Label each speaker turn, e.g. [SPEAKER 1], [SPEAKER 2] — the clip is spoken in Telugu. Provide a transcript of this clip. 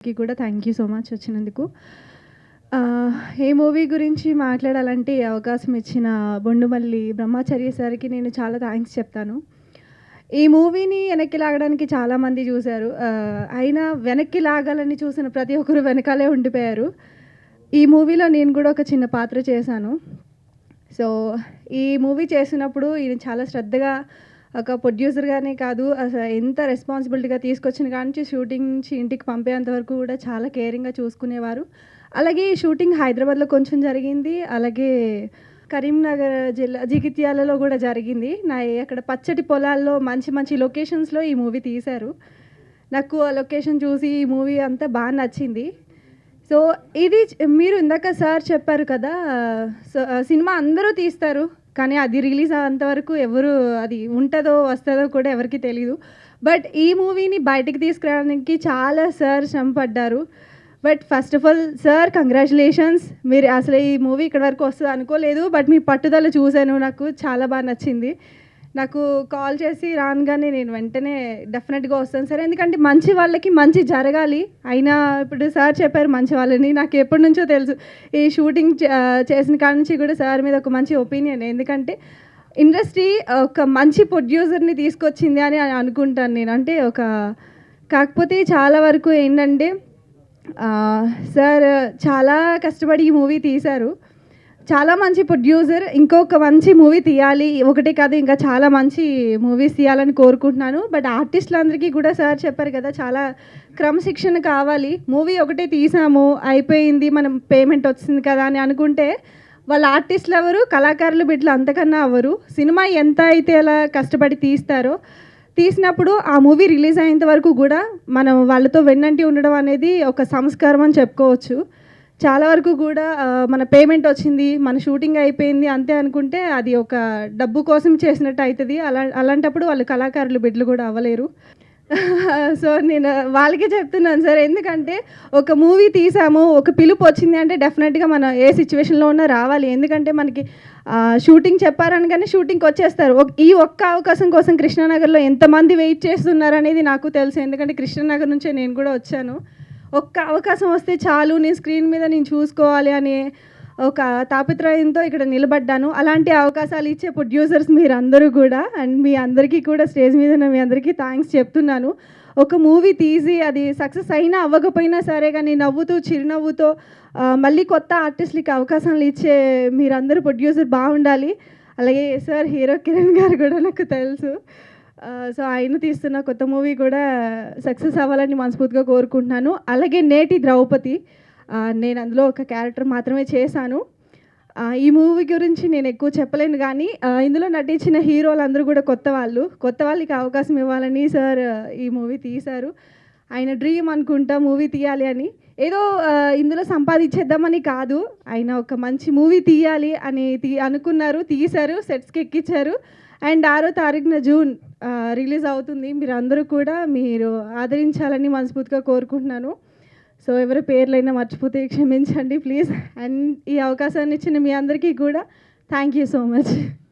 [SPEAKER 1] కి కూడా థ్యాంక్ యూ సో మచ్ వచ్చినందుకు. ఈ మూవీ గురించి మాట్లాడాలంటే ఈ అవకాశం ఇచ్చిన బొండుమల్లి బ్రహ్మచారి సార్‌కి నేను చాలా థ్యాంక్స్ చెప్తాను. ఈ మూవీని వెనక్కి లాగడానికి చాలామంది చూసారు. అయినా వెనక్కి లాగాలని చూసిన ప్రతి ఒక్కరు వెనకాలే ఉండిపోయారు. ఈ మూవీలో నేను కూడా ఒక చిన్న పాత్ర చేశాను. సో, ఈ మూవీ చేసినప్పుడు ఈయన చాలా శ్రద్ధగా ఒక ప్రొడ్యూసర్‌గానే కాదు, ఎంత రెస్పాన్సిబిలిటీగా తీసుకొచ్చిన కాడ్నుంచి షూటింగ్ నుంచి ఇంటికి పంపేంత వరకు కూడా చాలా కేరింగ్‌గా చూసుకునేవారు. అలాగే ఈ షూటింగ్ హైదరాబాద్‌లో కొంచెం జరిగింది. అలాగే కరీంనగర్ జిల్లా జగిత్యాలలో కూడా జరిగింది. అక్కడ పచ్చటి పొలాల్లో మంచి మంచి లొకేషన్స్‌లో ఈ మూవీ తీశారు. నాకు ఆ లొకేషన్ చూసి ఈ మూవీ అంతా బాగా నచ్చింది. సో, ఇది మీరు ఇందాక సార్ చెప్పారు కదా! సినిమా అందరూ తీస్తారు. కానీ అది రిలీజ్ అయ్యేంత వరకు ఎవరు అది ఉంటదో, వస్తదో కూడా ఎవరికీ తెలీదు. బట్ ఈ మూవీని బయటికి తీసుకురావడానికి చాలా సార్ శ్రమ పడ్డారు. But first of all sir congratulations. మీరు అసలు ఈ మూవీ ఇక్కడి వరకు వస్తది అనుకోలేదు. బట్ మీ పట్టుదల చూసాను. నాకు చాలా బాగా నచ్చింది. నాకు కాల్ చేసి రానుగానే నేను వెంటనే డెఫినెట్‌గా వస్తాను సార్. ఎందుకంటే మంచి వాళ్ళకి మంచి జరగాలి. అయినా ఇప్పుడు సార్ చెప్పారు మంచి వాళ్ళని. నాకు ఎప్పటినుంచో తెలుసు. ఈ షూటింగ్ చేసిన కాడ నుంచి కూడా సార్ మీద ఒక మంచి ఒపీనియన్. ఎందుకంటే ఇండస్ట్రీ ఒక మంచి ప్రొడ్యూసర్‌ని తీసుకొచ్చింది అని అనుకుంటాను నేను. అంటే కాకపోతే చాలా వరకు ఏంటంటే సార్ చాలా కష్టపడి ఈ మూవీ తీశారు. చాలా మంచి ప్రొడ్యూసర్. ఇంకొక మంచి మూవీ తీయాలి. ఒకటే కాదు, ఇంకా చాలా మంచి మూవీస్ తీయాలని కోరుకుంటున్నాను. బట్ ఆర్టిస్టులందరికీ కూడా సార్ చెప్పారు కదా, చాలా క్రమశిక్షణ కావాలి. మూవీ ఒకటే తీసాము, అయిపోయింది, మనం పేమెంట్ వచ్చింది కదా అని అనుకుంటే వాళ్ళ ఆర్టిస్టులు ఎవరు, కళాకారులు బిడ్డలు అంతకన్నా అవ్వరు. సినిమా ఎంత అయితే అలా కష్టపడి తీస్తారో, తీసినప్పుడు ఆ మూవీ రిలీజ్ అయ్యేంత వరకు కూడా మనం వాళ్ళతో వెన్నంటి ఉండడం అనేది ఒక సంస్కారం అని చెప్పుకోవచ్చు. చాలా వరకు కూడా మన పేమెంట్ వచ్చింది, మన షూటింగ్ అయిపోయింది అంతే అనుకుంటే అది ఒక డబ్బు కోసం చేసినట్టు అవుతుంది. అలాంటప్పుడు వాళ్ళు కళాకారులు బిడ్డలు కూడా అవ్వలేరు. సో, నేను వాళ్ళకే చెప్తున్నాను సార్. ఎందుకంటే ఒక మూవీ తీసాము, ఒక పిలుపు వచ్చింది అంటే డెఫినెట్‌గా మనం ఏ సిచ్యువేషన్‌లో ఉన్నా రావాలి. ఎందుకంటే మనకి షూటింగ్ చెప్పారనగానే షూటింగ్‌కి వచ్చేస్తారు. ఈ ఒక్క అవకాశం కోసం కృష్ణానగర్లో ఎంతమంది వెయిట్ చేస్తున్నారనేది నాకు తెలుసు. ఎందుకంటే కృష్ణానగర్ నుంచే నేను కూడా వచ్చాను. ఒక్క అవకాశం వస్తే చాలు, నేను స్క్రీన్ మీద నేను చూసుకోవాలి అనే ఒక తాపత్రయంతో ఇక్కడ నిలబడ్డాను. అలాంటి అవకాశాలు ఇచ్చే ప్రొడ్యూసర్స్ మీరందరూ కూడా. అండ్ మీ అందరికీ కూడా స్టేజ్ మీద మీ అందరికీ థ్యాంక్స్ చెప్తున్నాను. ఒక మూవీ తీసి అది సక్సెస్ అయినా అవ్వకపోయినా సరే కానీ నవ్వుతూ చిరునవ్వుతో మళ్ళీ కొత్త ఆర్టిస్టులకి అవకాశాలు ఇచ్చే మీరందరూ ప్రొడ్యూసర్ బాగుండాలి. అలాగే సార్ హీరో కిరణ్ గారు కూడా నాకు తెలుసు. సో, ఆయన తీస్తున్న కొత్త మూవీ కూడా సక్సెస్ అవ్వాలని మనస్ఫూర్తిగా కోరుకుంటున్నాను. అలాగే నేటి ద్రౌపది, నేను అందులో ఒక క్యారెక్టర్ మాత్రమే చేశాను. ఈ మూవీ గురించి నేను ఎక్కువ చెప్పలేను కానీ ఇందులో నటించిన హీరోలందరూ కూడా కొత్త వాళ్ళకి అవకాశం ఇవ్వాలని సార్ ఈ మూవీ తీశారు. ఆయన డ్రీమ్ అనుకుంటా మూవీ తీయాలి అని. ఏదో ఇందులో సంపాదించేద్దామని కాదు, ఆయన ఒక మంచి మూవీ తీయాలి అని అనుకున్నారు, తీశారు, సెట్స్‌కి ఎక్కించారు. అండ్ 6వ తారీఖున జూన్ రిలీజ్ అవుతుంది. మీరందరూ కూడా ఆదరించాలని మనస్ఫూర్తిగా కోరుకుంటున్నాను. సో, ఎవరి పేర్లైనా మర్చిపోతే క్షమించండి ప్లీజ్. అండ్ ఈ అవకాశాన్ని ఇచ్చిన మీ అందరికీ కూడా థ్యాంక్ యూ సో మచ్.